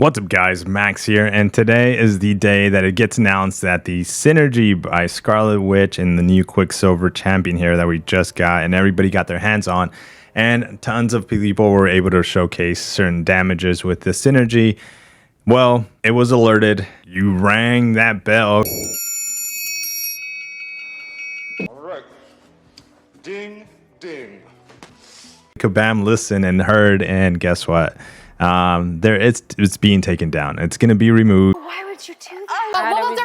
What's up guys, Max here, and today is the day that it gets announced that the synergy by Scarlet Witch and the new Quicksilver champion here that we just got and everybody got their hands on, and tons of people were able to showcase certain damages with the synergy. Well, it was alerted. You rang that bell. Alright. Ding, ding. Kabam listened and heard, and guess what? It's being taken down. It's going to be removed. Why would you do that? What was the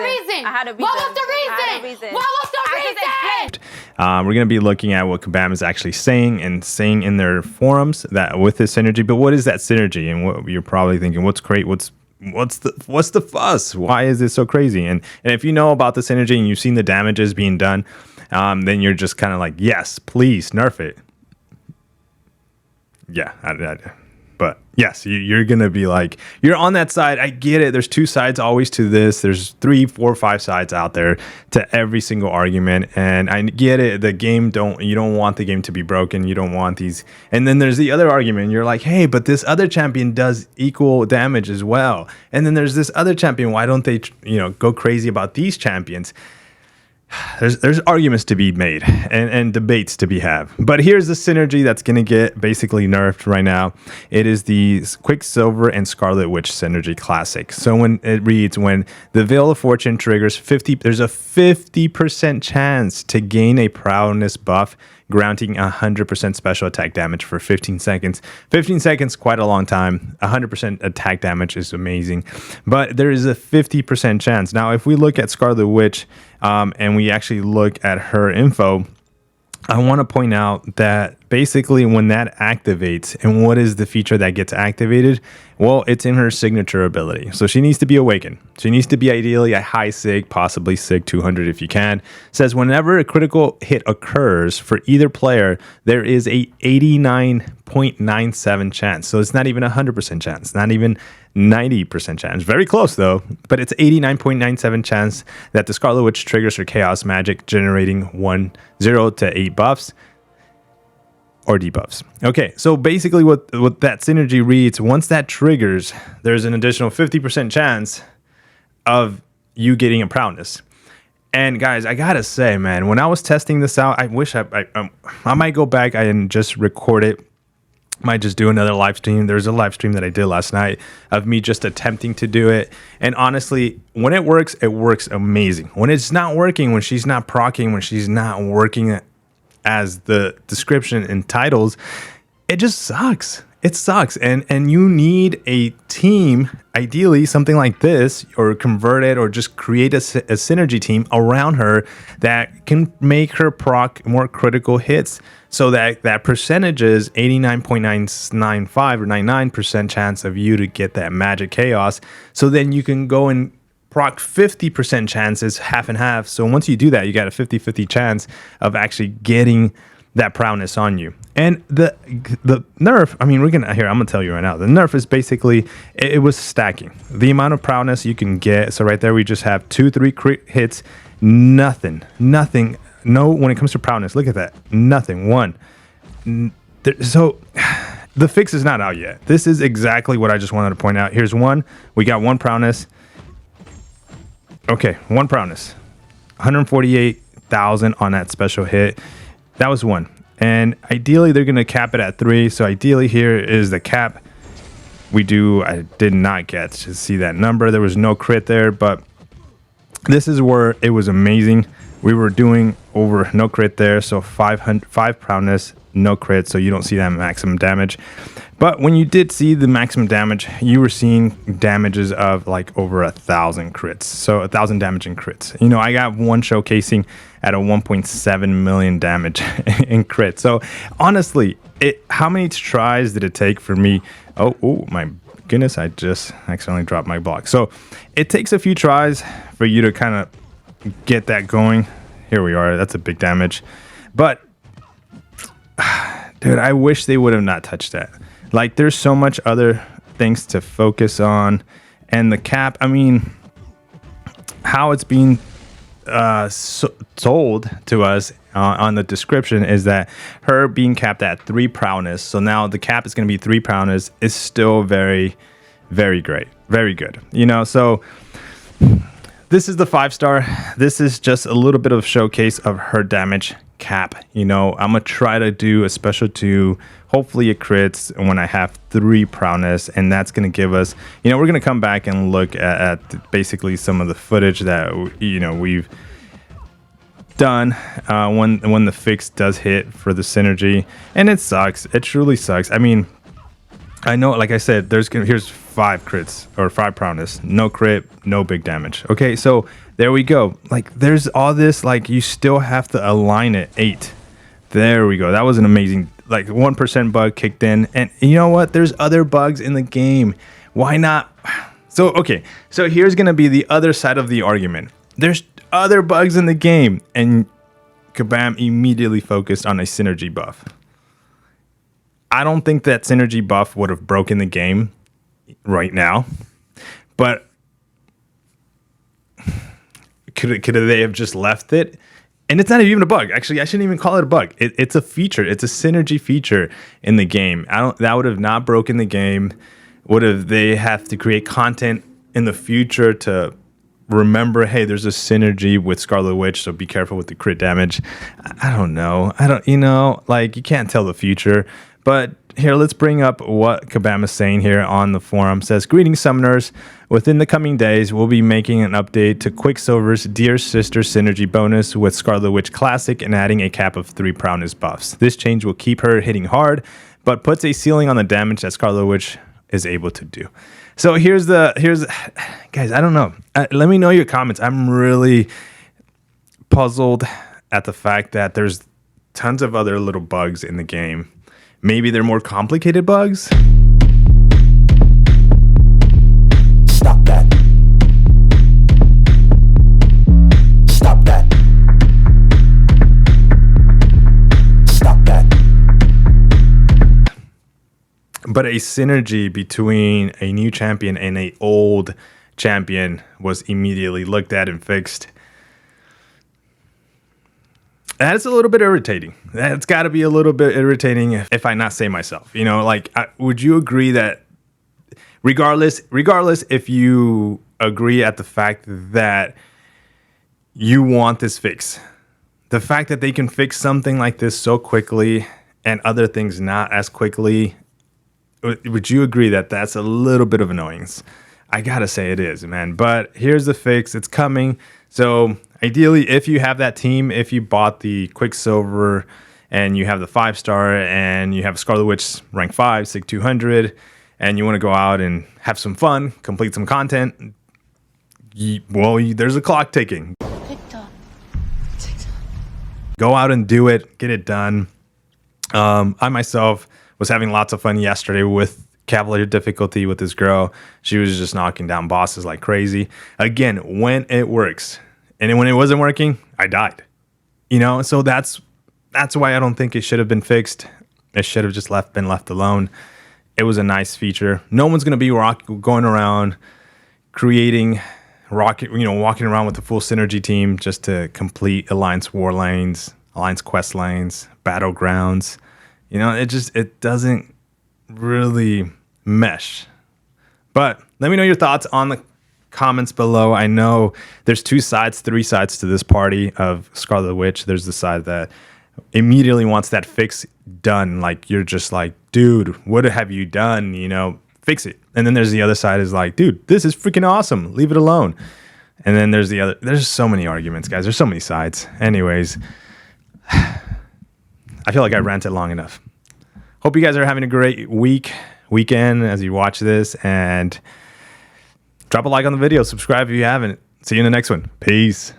reason? We're going to be looking at what Kabam is actually saying and saying in their forums that with this synergy. But what is that synergy? And what you're probably thinking, what's great? What's the fuss? Why is this so crazy? And if you know about this synergy and you've seen the damages being done, then you're just kind of like, yes, please nerf it. Yeah, but yes, you're going to be like, you're on that side. I get it. There's two sides always to this. There's 3, 4, 5 sides out there to every single argument. And I get it. The game you don't want the game to be broken. You don't want these. And then there's the other argument. You're like, hey, but this other champion does equal damage as well. And then there's this other champion. Why don't they, go crazy about these champions? There's arguments to be made and debates to be had. But here's the synergy that's going to get basically nerfed right now. It is the Quicksilver and Scarlet Witch synergy classic. So when it reads, when the Veil of Fortune triggers there's a 50% chance to gain a prowess buff, granting 100% special attack damage for 15 seconds. 15 seconds, quite a long time. 100% attack damage is amazing. But there is a 50% chance. Now, if we look at Scarlet Witch and we actually look at her info, I want to point out that basically when that activates, and what is the feature that gets activated? Well, it's in her signature ability. So she needs to be awakened. She needs to be ideally a high sig, possibly sig 200 if you can. It says whenever a critical hit occurs for either player, there is a 89.97 chance. So it's not even 100% chance, not even 90% chance. Very close though, but it's 89.97 chance that the Scarlet Witch triggers her chaos magic, generating 0 to 8 buffs or debuffs. Okay, so basically what that synergy reads, once that triggers, there's an additional 50% chance of you getting a prowess. And guys, I gotta say, man, when I was testing this out, I wish I might go back and just record it. Might just do another live stream. There's a live stream that I did last night of me just attempting to do it. And honestly, when it works amazing. When it's not working, when she's not proccing, when she's not working as the description entitles, it just sucks. It sucks. And you need a team, ideally something like this, or convert it, or just create a synergy team around her that can make her proc more critical hits, so that percentage is 89.995 or 99% chance of you to get that magic chaos. So then you can go and proc 50% chances, half and half. So once you do that, you got a 50-50 chance of actually getting that prowess on you. And the nerf, I mean, I'm gonna tell you right now, the nerf is basically, it was stacking the amount of prowess you can get. So right there, we just have 2-3 crit hits, nothing. No, when it comes to prowess, look at that, nothing. So the fix is not out yet. This is exactly what I just wanted to point out. Here's one. We got one prowess. Okay, one prowess, 148,000 on that special hit. That was one. And ideally, they're going to cap it at 3. So ideally, here is the cap. I did not get to see that number. There was no crit there, but this is where it was amazing. We were doing over no crit there. So 5 prowess, no crit. So you don't see that maximum damage. But when you did see the maximum damage, you were seeing damages of like over 1,000 crits. So 1,000 damage in crits. I got one showcasing at a 1.7 million damage in crit. So honestly, how many tries did it take for me? Oh my goodness, I just accidentally dropped my block. So it takes a few tries for you to kind of get that going. Here we are. That's a big damage. But dude, I wish they would have not touched that. Like, there's so much other things to focus on. And the cap, I mean, how it's being sold to us on the description is that her being capped at 3 prowess. So now the cap is going to be 3 prowess is still very very great, very good. You know, so this is the 5-star. This is just a little bit of showcase of her damage cap. You know, I'm gonna try to do a special 2. Hopefully it crits when I have 3 prowess, and that's gonna give us, you know, we're gonna come back and look at basically some of the footage that, you know, we've done when the fix does hit for the synergy. And it sucks. It truly sucks. I mean, I know, like I said, here's 5 crits or 5 prowess, no crit, no big damage. Okay, so there we go. Like, there's all this, like, you still have to align it 8. There we go. That was an amazing, like, 1% bug kicked in. And you know what? There's other bugs in the game. Why not? So, okay, so here's gonna be the other side of the argument. There's other bugs in the game, and Kabam immediately focused on a synergy buff. I don't think that synergy buff would have broken the game right now, but could they have just left it? And it's not even a bug. Actually, I shouldn't even call it a bug. It's a feature. It's a synergy feature in the game. That would have not broken the game. They have to create content in the future to remember, hey, there's a synergy with Scarlet Witch, so be careful with the crit damage. I don't know. You know, like, you can't tell the future. But here, let's bring up what Kabam is saying here on the forum. It says, greetings, summoners. Within the coming days, we'll be making an update to Quicksilver's Dear Sister synergy bonus with Scarlet Witch Classic and adding a cap of 3 prowess buffs. This change will keep her hitting hard, but puts a ceiling on the damage that Scarlet Witch is able to do. So here's guys, I don't know. Let me know your comments. I'm really puzzled at the fact that there's tons of other little bugs in the game. Maybe they're more complicated bugs. Stop that. Stop that. Stop that. But a synergy between a new champion and an old champion was immediately looked at and fixed. That's a little bit irritating. That's got to be a little bit irritating if I not say myself. You know, like, would you agree that regardless if you agree at the fact that you want this fix, the fact that they can fix something like this so quickly and other things not as quickly, would you agree that that's a little bit of annoyance? I gotta say it is, man. But here's the fix. It's coming. So ideally, if you have that team, if you bought the Quicksilver and you have the 5-star and you have Scarlet Witch rank 5, SIG 200, and you want to go out and have some fun, complete some content, there's a clock ticking. TikTok. Go out and do it. Get it done. I myself was having lots of fun yesterday with Cavalier difficulty with this girl. She was just knocking down bosses like crazy. Again, when it works. And when it wasn't working, I died. You know, so that's why I don't think it should have been fixed. It should have just been left alone. It was a nice feature. No one's going to be going around creating walking around with a full synergy team just to complete Alliance war lanes, Alliance quest lanes, battlegrounds. You know, it doesn't really mesh. But let me know your thoughts on the comments below. I know there's 3 sides to this party of Scarlet Witch. There's the side that immediately wants that fix done. Like, you're just like, dude, what have you done? You know, fix it. And then there's the other side is like, dude, this is freaking awesome. Leave it alone. And then there's so many arguments, guys. There's so many sides. Anyways, I feel like I ranted long enough. Hope you guys are having a great weekend as you watch this, and drop a like on the video. Subscribe if you haven't. See you in the next one. Peace.